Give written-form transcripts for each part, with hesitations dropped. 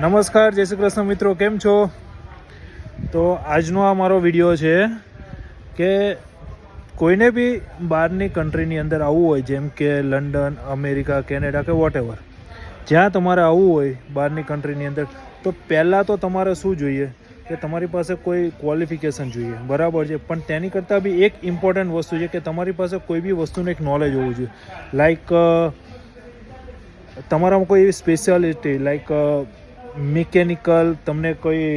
નમસ્કાર, જય શ્રી કૃષ્ણ મિત્રો, કેમ છો? તો આજનો આ મારો વિડીયો છે કે કોઈને બી બહારની કન્ટ્રીની અંદર આવવું હોય, જેમ કે લંડન, અમેરિકા, કેનેડા કે વોટેવર, જ્યાં તમારે આવવું હોય બહારની કન્ટ્રીની અંદર, તો પહેલાં તો તમારે શું જોઈએ કે તમારી પાસે કોઈ ક્વોલિફિકેશન જોઈએ, બરાબર છે. પણ તેની કરતાં બી એક ઇમ્પોર્ટન્ટ વસ્તુ છે કે તમારી પાસે કોઈ બી વસ્તુનું એક નોલેજ હોવું જોઈએ. લાઈક તમારામાં કોઈ એવી સ્પેશિયાલિટી, લાઈક મિકેનિકલ, તમને કોઈ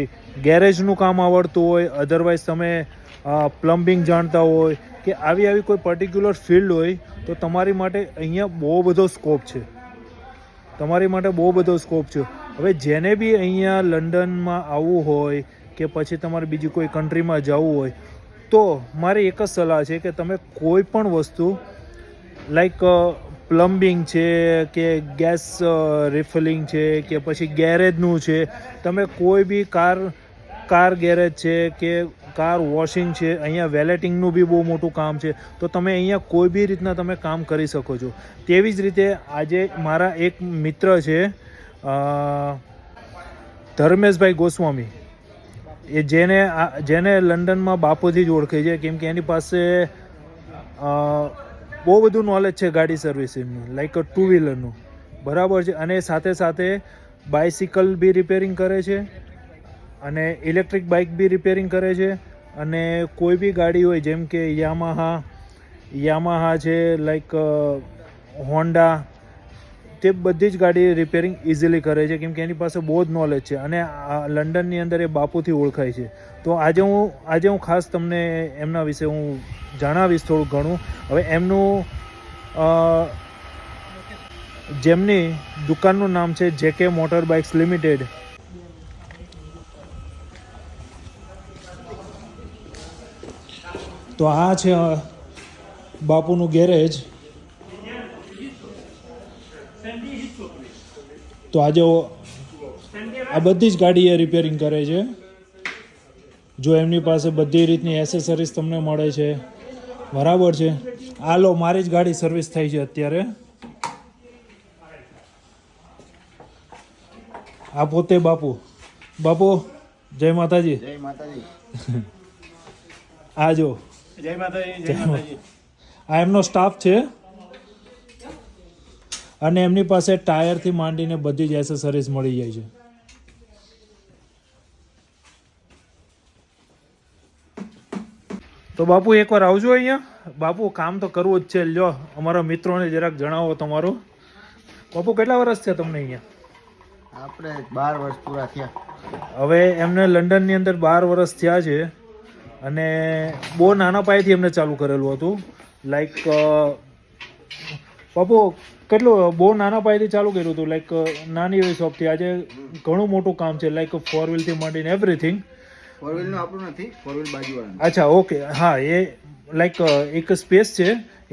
ગેરેજનું કામ આવડતું હોય, અધરવાઇઝ તમે પ્લમ્બિંગ જાણતા હોય કે આવી કોઈ પર્ટિક્યુલર ફિલ્ડ હોય, તો તમારી માટે અહીંયા બહુ બધો સ્કોપ છે. હવે જેને બી અહીંયા લંડનમાં આવવું હોય કે પછી તમારે બીજી કોઈ કન્ટ્રીમાં જવું હોય, તો મારી એક જ સલાહ છે કે તમે કોઈ પણ વસ્તુ લાઈક પ્લમ્બિંગ છે કે ગેસ રિફિલિંગ છે કે પછી ગેરેજનું છે, તમે કોઈ બી કાર ગેરેજ છે કે કાર વોશિંગ છે, અહીંયા વેલેટિંગનું બી બહુ મોટું કામ છે, તો તમે અહીંયા કોઈ બી રીતના તમે કામ કરી શકો છો. તેવી જ રીતે આજે મારા એક મિત્ર છે ધર્મેશભાઈ ગોસ્વામી, એ જેને લંડનમાં બાપુથી જ ઓળખે છે, કેમ કે એની પાસે બહુ બધું નોલેજ છે ગાડી સર્વિસિંગનું, લાઈક ટુ વ્હીલરનું, બરાબર છે. અને સાથે સાથે બાઇસિકલ બી રિપેરિંગ કરે છે અને ઇલેક્ટ્રિક બાઇક બી રિપેરિંગ કરે છે. અને કોઈ બી ગાડી હોય, જેમ કે યામાહા છે, લાઈક હોન્ડા, તે બધી જ ગાડી રિપેરિંગ ઇઝીલી કરે છે, કેમ કે એની પાસે બહુ જ નોલેજ છે અને લંડનની અંદર એ બાપુથી ઓળખાય છે. તો આજે હું ખાસ તમને એમના વિશે હું જણાવીશ થોડું ઘણું. હવે જેમની દુકાનનું નામ છે જેકે મોટર બાઇક્સ લિમિટેડ. તો આ છે બાપુનું ગેરેજ. તો આજે આ બધી જ ગાડી એ રિપેરિંગ કરે છે. જો એમની પાસે બધી રીતની એસેસરીઝ તમને મળે છે, બરાબર છે. આ લો, મારી જ ગાડી સર્વિસ થઈ છે અત્યારે. આ પોતે બાપુ. જય માતાજી. આ જો, જય માતાજી. આ એમનો સ્ટાફ છે અને એમની પાસે ટાયરથી માંડીને બધી જ એસેસરીઝ મળી જાય છે. તો બાપુ એકવાર આવજો અહીંયા. બાપુ કામ તો કરવું જ છે. લ્યો, અમારા મિત્રોને જરાક જણાવો તમારું. બાપુ કેટલા વર્ષ છે તમને અહીંયા? આપણે 12 વર્ષ પૂરા થયા. હવે એમને લંડનની અંદર 12 વર્ષ થયા છે અને બહુ નાના પાયેથી એમને ચાલુ કરેલું હતું. લાઈક બાપુ બહુ નાના પાયેથી ચાલુ કર્યું હતું, લાઈક નાની એવી શોપથી. આજે ઘણું મોટું કામ છે, લાઈક 4 વ્હીલથી માંડીને એવરીથિંગ. 4 વ્હીલનું આપણું નથી, 4 વ્હીલ બાજુવાળાનું. અચ્છા, ઓકે. હા, એ લાઈક એક સ્પેસ છે,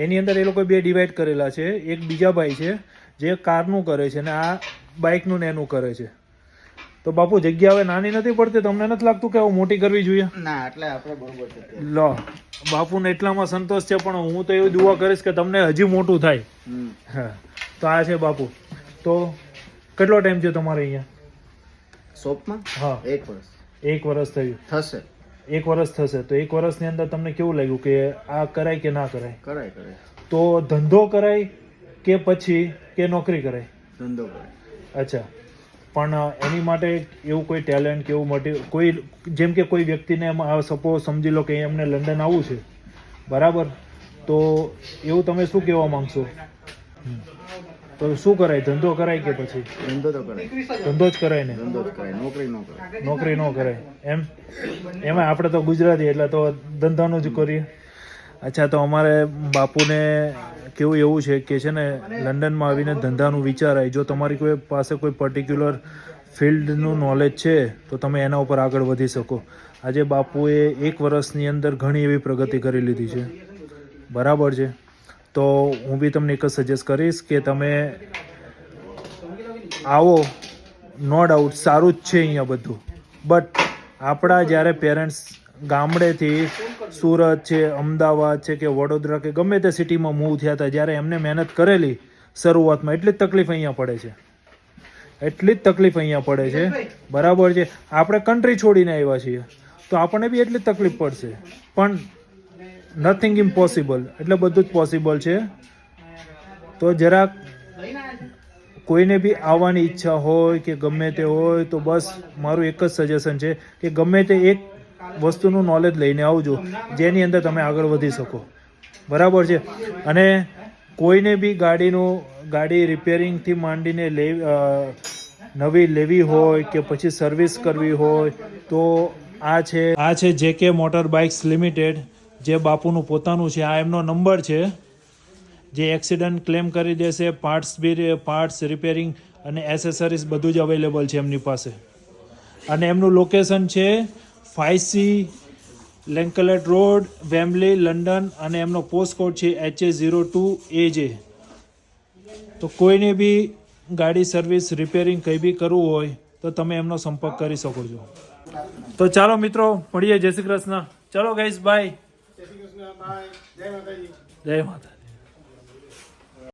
એની અંદર એ લોકો બે ડિવાઈડ કરેલા છે. એક બીજા ભાઈ છે જે કારનું કરે છે અને આ બાઇકનું ને એનું કરે છે. તો બાપુ જગ્યા હવે નાની નથી પડતી? તમને નથી લાગતું કે મોટી કરવી જોઈએ? ના, એટલે આપણે બરોબર છે. લો, બાપુને એટલામાં સંતોષ છે, પણ હું તો એવી દુઆ કરીશ કે તમને હજી મોટું થાય. હા, તો આ છે બાપુ. તો કેટલો ટાઈમ છે તમારે અહીંયા શોપમાં? હા, 1 વર્ષ. 1 વર્ષ થયું? થશે. 1 વર્ષ થશે. તો 1 વર્ષની અંદર તમને કેવું લાગ્યું કે આ કરાય કે ના કરાય? કરાય. તો ધંધો કરાય કે પછી કે નોકરી કરાય? ધંધો કરાય. અચ્છા, પણ એની માટે એવું કોઈ ટેલેન્ટ કે એવું કોઈ, જેમ કે કોઈ વ્યક્તિને સપોઝ સમજી લો કે એમને લંડન આવવું છે, બરાબર, તો એવું તમે શું કહેવા માંગશો? તો શું કરાય? ધંધો કરાય કે પછી? ધંધો તો કરાય. ધંધો જ કરાય ને? ધંધો જ કરાય, નોકરી ન કરાય. નોકરી ન કરાય એમ? એમાં આપણે તો ગુજરાતી એટલે તો ધંધાનું જ કરીએ. અચ્છા, તો અમારે બાપુને કેવું એવું છે કે છે ને, લંડનમાં આવીને ધંધાનું વિચારાય. જો તમારી કોઈ પાસે કોઈ પર્ટિક્યુલર ફિલ્ડનું નોલેજ છે તો તમે એના ઉપર આગળ વધી શકો. આજે બાપુએ 1 વર્ષની અંદર ઘણી એવી પ્રગતિ કરી લીધી છે, બરાબર છે. તો હું બી તમને એક જ સજેસ્ટ કરીશ કે તમે આવો. નો ડાઉટ સારું જ છે અહીંયા બધું, બટ આપણા જ્યારે પેરેન્ટ્સ ગામડેથી સુરત છે, અમદાવાદ છે કે વડોદરા કે ગમે તે સિટીમાં મૂવ થયા હતા, જ્યારે એમને મહેનત કરેલી શરૂઆતમાં, એટલી જ તકલીફ અહીંયા પડે છે. એટલી જ તકલીફ અહીંયા પડે છે. બરાબર છે, આપણે કન્ટ્રી છોડીને આવ્યા છીએ તો આપણને બી એટલી જ તકલીફ પડશે, પણ નથિંગ ઇમ્પોસિબલ, એટલે બધું જ પોસિબલ છે. તો જરાક કોઈને બી આવવાની ઈચ્છા હોય કે ગમે તે હોય તો બસ મારું એક જ સજેશન છે કે ગમે તે એક વસ્તુનું નોલેજ લઈને આવજો જેની અંદર તમે આગળ વધી શકો. બરાબર છે. અને કોઈને બી ગાડી રિપેરિંગથી માંડીને નવી લેવી હોય કે પછી સર્વિસ કરવી હોય તો આ છે JK મોટર બાઇક્સ લિમિટેડ, જે બાપુનું પોતાનું છે. આ એમનો નંબર છે, જે એક્સિડન્ટ ક્લેમ કરી દેશે. પાર્ટ્સ રિપેરિંગ અને એસેસરીઝ બધું જ અવેલેબલ છે એમની પાસે. અને એમનું લોકેશન છે 5C લેન્કલેટ રોડ, વેમ્બલી, લંડન. અને એમનો પોસ્ટકોડ છે HA02AJ. તો કોઈને બી ગાડી સર્વિસ રિપેરિંગ કંઈ બી કરવું હોય તો તમે એમનો સંપર્ક કરી શકો છો. તો ચાલો મિત્રો, મળીએ. જય શ્રી કૃષ્ણ. ચલો ગાઈઝ, બાય. જય માતા.